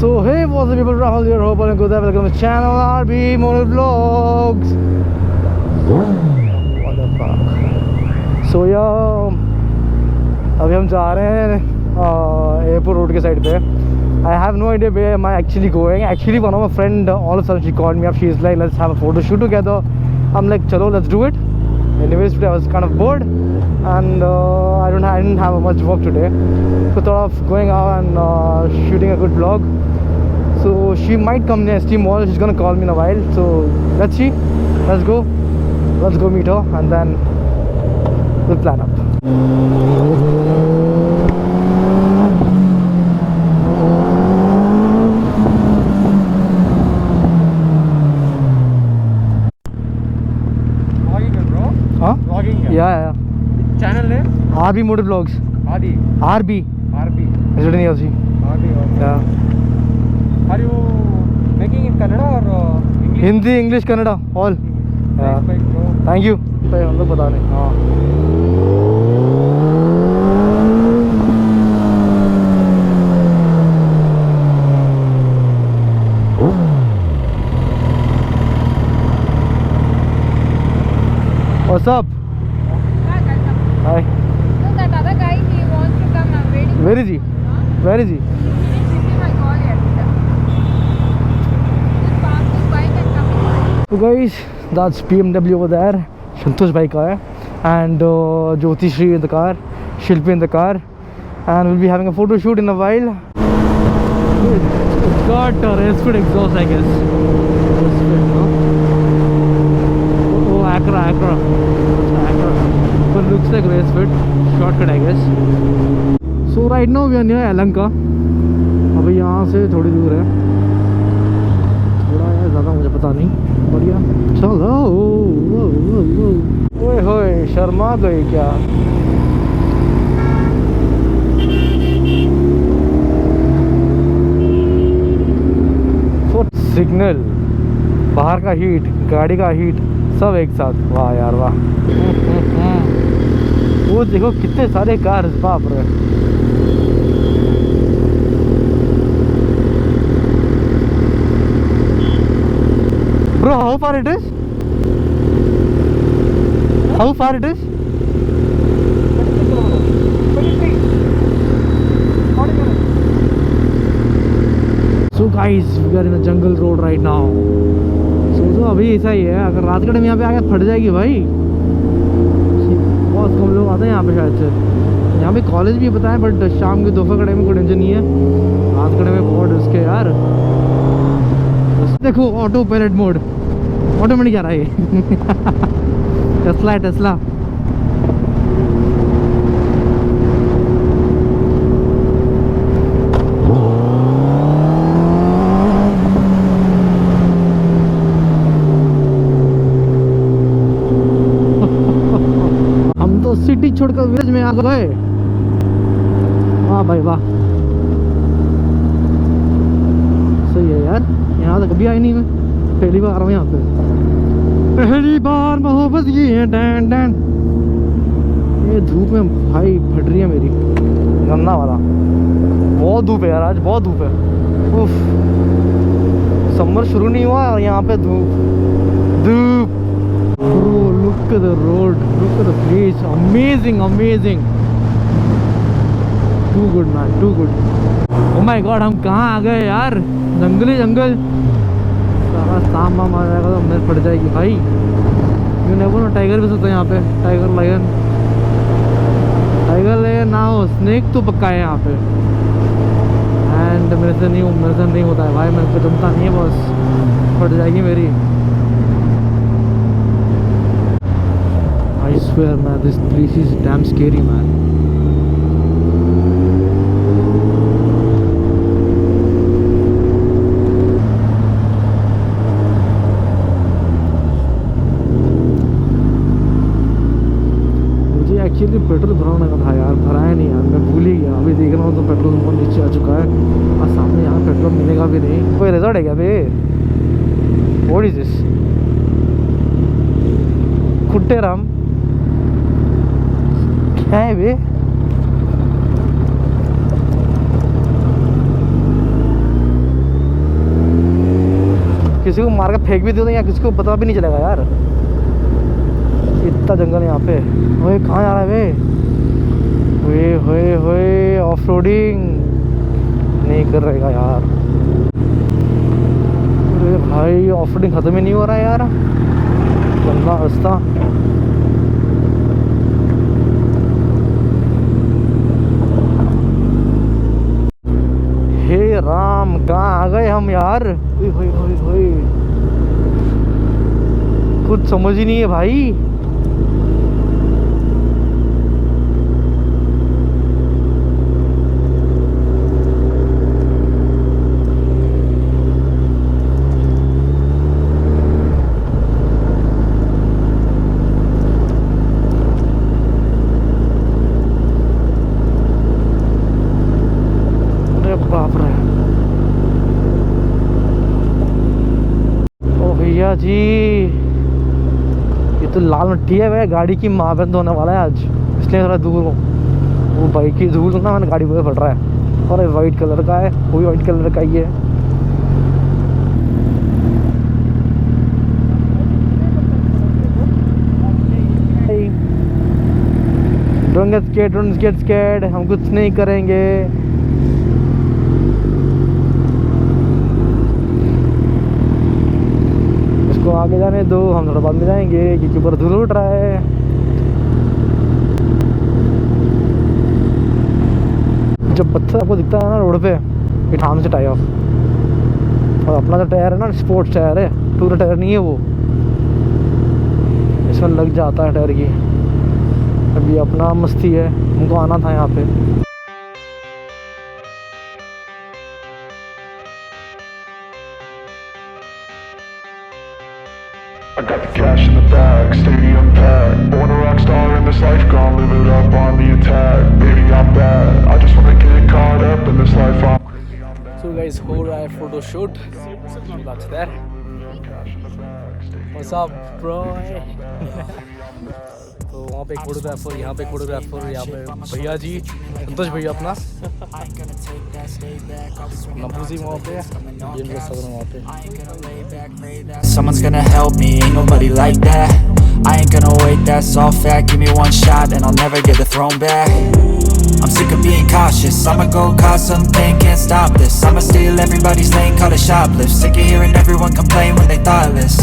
So hey, what's up people, Rahul here, hope all good there. Welcome to the channel RB Motor Vlogs. What the fuck? So yeah, अभी हम जा रहे हैं airport road के side पे. I have no idea where am I actually going. Actually one of my friend all of a sudden she called me up. She's like, let's have a photo shoot together. I'm like, chalo, let's do it. Anyways, today I was kind of bored and I didn't have much work today, so thought of going out and shooting a good vlog. So she might come near ST Mall. She's gonna call me in a while. So let's see. Let's go meet her and then we'll plan up. Huh? Vlogging, Yeah. Channel name? RB Motor Vlogs. Adi. RB. Is it in LG? RB. Okay. Yeah. Are you making in Kannada or English? Hindi, English, Kannada, all. Yeah. Nice bike, bro. Thank you. हम लोग बता रहे हैं. हाँ. What's up? Hi. No, that other guy, he wants to come. I'm waiting. Where is he? Where is he? He didn't receive my call yet. Just park his bike and come. So guys, that's BMW over there. Shantosh bike hai. And Jyoti Shri in the car, Shilpi in the car, and we'll be having a photo shoot in a while. It's got a race fit exhaust, I guess. Race fit, no? Oh, Acura. But looks like race fit. Shortcut, I guess. So right now we are near Yelahanka. अभी यहाँ से थोड़ी दूर है. थोड़ा यार ज़्यादा मुझे पता नहीं. बढ़िया. चलो. ओए होए, शर्मा गई क्या? सिग्नल, बाहर का हीट, गाड़ी का हीट, सब एक साथ. वाह यार वाह. वो देखो कितने सारे कार, बाप रे. Bro, how far it is? How far it is? 23. 40 minutes. So guys, we are in a jungle road right now. सोचो अभी ऐसा ही है, अगर रात के टाइम यहाँ पे आके फट जाएगी भाई. बहुत कम लोग आते हैं यहाँ पे शायद से. यहाँ पे कॉलेज भी बताया, बट शाम के दोपहर के टाइम में कोई टेंशन नहीं है. रात के टाइम में बहुत रिस्क है यार. देखो ऑटो पायलट मोड, ऑटोमेटिक आ रहा है. टेस्ला हम तो सिटी छोड़कर विलेज में आ गए. वाह भाई वाह, सही है यार. यहाँ तो कभी आई नहीं मैं, पहली बार आ रहा हूँ यहाँ पे. पहली बार मोहब्बत की है. Dan Dan. ये धूप में भाई फट रही है मेरी गन्ना वाला. बहुत धूप है यार, आज बहुत धूप है. उफ, समर शुरू नहीं हुआ और यहाँ पे धूप. Look at the road, look at the place. Amazing. Too good man, too good. Oh my god, हम कहाँ आ गए यार. जंगल. सारा सांबा मार जाएगा तो मेरे पड़ जाएगी भाई. यू नेवर नो, टाइगर भी सकता है यहाँ पे. टाइगर लायन ना हो, स्नेक तो पक्का है यहाँ पे. एंड मेरे से नहीं होता है भाई. मेरे को जमता नहीं है, बस फट जाएगी मेरी. I swear man, this place is damn scary man. Actually petrol भराने का था यार, भराया नहीं यार, मैं भूल ही गया. अभी देख रहा हूँ तो पेट्रोल बहुत नीचे आ चुका है और सामने यहाँ पेट्रोल मिलेगा भी नहीं. कोई रिजॉर्ट है क्या बे? What is this? खुट्टेराम क्या है बे? किसी को मार के फेंक भी दो तो यहाँ किसी को पता भी नहीं चलेगा यार, इतना जंगल है यहाँ पे। ओए कहाँ जा रहा है वे, होए होए ऑफ रोडिंग नहीं कर रहेगा यार। अरे भाई ऑफ रोडिंग ख़त्म ही नहीं हो रहा है यार, गंदा रास्ता। हे राम कहाँ आ गए हम यार, ओए होए होए होए, कुछ समझ ही नहीं है भाई। बाप रे, ओ भैया जी ये तो लाल मिट्टी है भैया, गाड़ी की माँ बंद होने वाला है आज, इसलिए थोड़ा दूर हूँ। वो बाइक की दूर ना, मैंने गाड़ी पर फट रहा है। और वाइट कलर का है, वो भी वाइट कलर का ही है। Don't get scared, हम कुछ नहीं करेंगे। इसको आगे जाने दो, हम थोड़ा बाद में जाएंगे क्योंकि ऊपर धूल उठ रहा है। जब पत्थर आपको दिखता है ना रोड पे, इट हार्म से टायर ऑफ। और अपना जो टायर है ना स्पोर्ट्स टायर है, टूर टायर नहीं है वो, इसमें लग जाता है टायर की। अभी अपना मस्ती है, हमको आना था यहाँ पे। I got the cash in the bag, stadium packed. Born a rock star in this life, gon' live it up on the attack. Baby, I'm bad, I just wanna get caught up in this life. I'm crazy, I'm bad. So guys, हो रहा है photo shoot, that's there. What's up, bro? तो वहाँ पे एक photographer, यहाँ पे एक फोटोग्राफर, यहाँ पे भैया जी संतोष भैया अपना नंबूजी वहाँ पे, ये मेरे सदर वहाँ पे। Someone's gonna help me, ain't nobody like that. I ain't gonna wait, that's all fact. Give me one shot and I'll never get the throne back. I'm sick of being cautious, I'ma go cause something, can't stop this. I'ma steal everybody's lane, call it shoplift. Sick of hearing everyone complain when they thoughtless.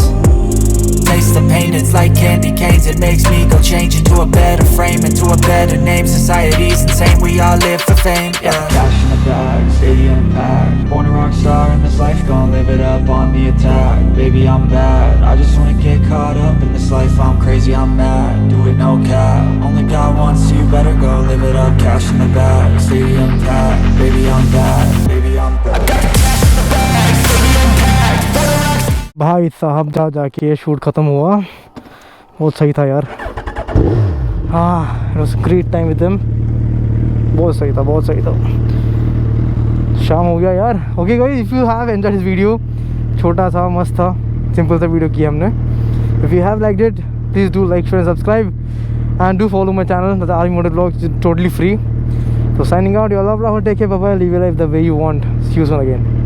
Taste the pain, it's like candy canes. It makes me go change into a better frame, into a better name. Society's insane, we all live for fame, yeah. Cash in the bag, stadium packed. Born a rock star in this life, gon' live it up on the attack. Baby, I'm bad, I just wanna get caught up in this life. I'm crazy, I'm mad, do it no cap. Only got one, so you better go live it up. Cash in the bag, stadium packed. Baby, I'm bad, baby, I'm bad. I got cash in the bag, stadium packed. Born a rock भाई साहब जाके ये shoot ख़त्म हुआ, बहुत सही था यार। हाँ, it was great time with him, बहुत सही था, बहुत सही था। शाम हो गया यार। Okay guys, if you have enjoyed this video, छोटा सा मस्त था, सिंपल सा वीडियो किया हमने। If you have liked it, please do like, share, subscribe and do follow my channel the army motor blog, totally free. So signing out, you all love, take care, bye bye, live your life the way you want, see you soon again.